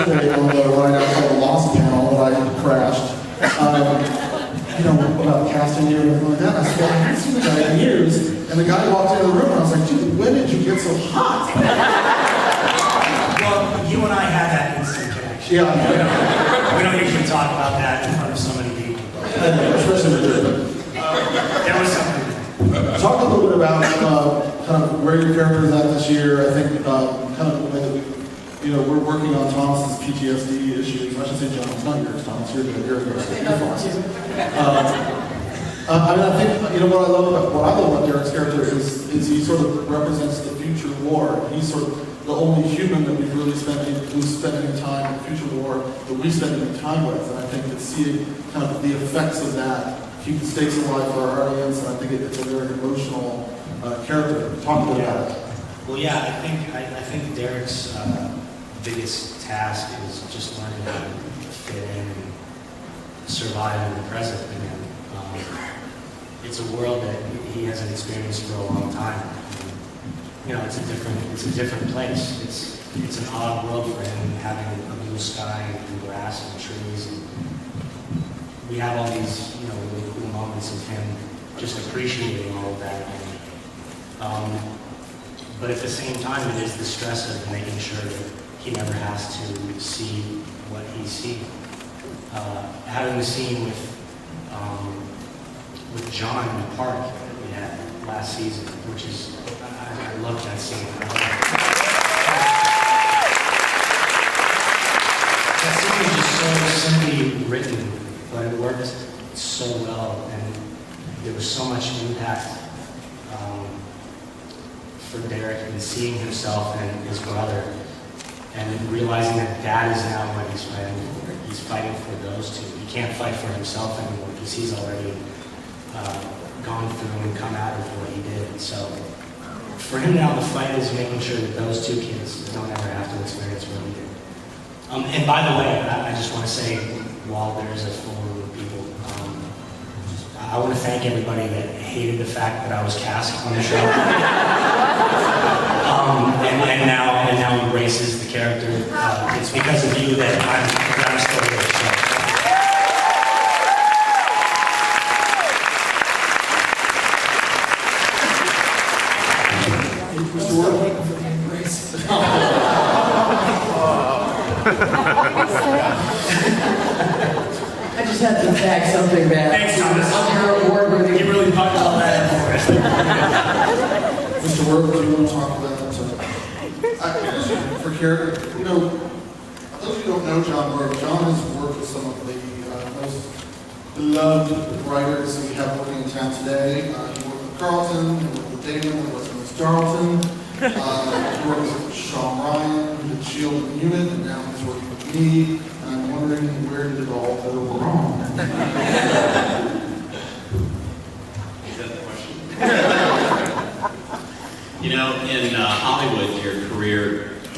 yesterday on the ride out called the Lost panel that I crashed. About casting you and everything like that. I said, I haven't seen the guy in years. And the guy walked into the room and I was like, dude, when did you get so hot? Well, you and I had that instant connection. Yeah. We don't usually talk about that in front of so many people. Especially with you. There was something. Talk a little bit about kind of where your character is at this year. I think kind of the way that we're working on Thomas's PTSD issues. I should say John's, not yours, Thomas. You're fine. I think what I love about Derek's character is he sort of represents the future war. He's sort of the only human that we've really who's spent any time in the future war that we spend any time with. And I think that seeing kind of the effects of that keep the stakes alive for our audience. And I think it's a very emotional character. Talk about that. Well, yeah, I think Derek's biggest task is just learning how to fit in and survive in the present. And it's a world that he hasn't experienced for a long time. It's a different place. It's an odd world for him, having a blue sky and grass and trees. And we have all these really cool moments of him just appreciating all of that. But at the same time, it is the stress of making sure that he never has to see what he's seeing. Having the scene with John in the park that we had last season, which is, I loved that scene. That scene was just so simply written, but it worked so well, and there was so much impact for Derek in seeing himself and his brother, and realizing that Dad is now what he's fighting for. He's fighting for those two. He can't fight for himself anymore because he's already gone through and come out of what he did. So for him now, the fight is making sure that those two kids don't ever have to experience what he did. And by the way, I just want to say, while there's a full room of people, I want to thank everybody that hated the fact that I was cast on the show. And now embraces the character. It's because of you that I'm still here. I just had to tag something back. Thanks, Thomas. I'm your award winning. You really pumped all that in for us. Mr. Wirth, do you want to talk about for character? Those who don't know John Wirth, John has worked with some of the most beloved writers we have working in town today. He worked with Carlton, he worked with Damon, he worked with Darlton. He worked with Sean Ryan, who did Shield and Unit, and now he's working with me. And I'm wondering, where did it all go wrong? Is that the question? In Hollywood, your career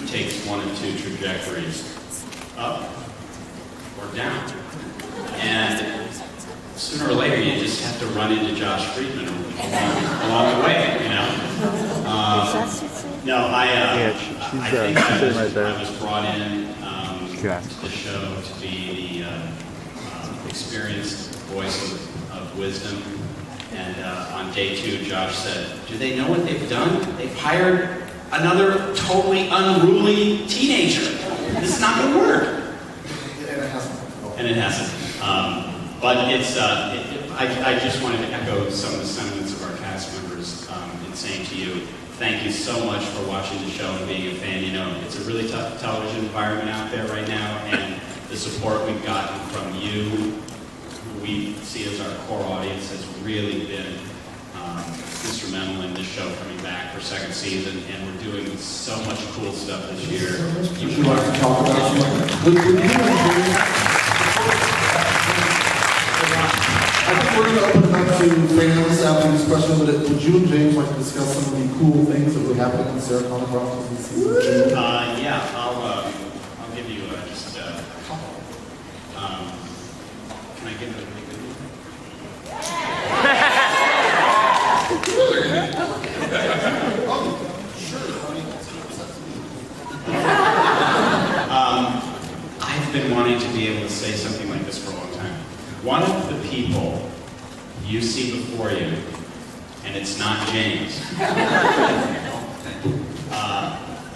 takes one of two trajectories, up or down. And sooner or later, you just have to run into Josh Friedman along the way, No, I think I was brought in to the show to be the experienced voice of wisdom. And on day 2, Josh said, "Do they know what they've done? They've hired another totally unruly teenager. This is not going to work." And it hasn't. But it's. I just wanted to echo some of the sentiments of our cast members in saying to you, thank you so much for watching the show and being a fan. It's a really tough television environment out there right now, and the support we've gotten from you, who we see as our core audience, has really been instrumental in this show coming back for second season, and we're doing so much cool stuff this year. Would you like to talk about I think we're going to open it up to fans after this question, but would you and James like to discuss some of the cool things that would happen in Sarah Connor Chronicles in season 2? Yeah, I'll give you just a couple. Can I give it a really good one? wanting to be able to say something like this for a long time. One of the people you see before you, and it's not James,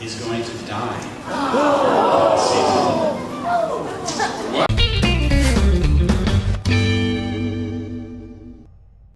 is going to die.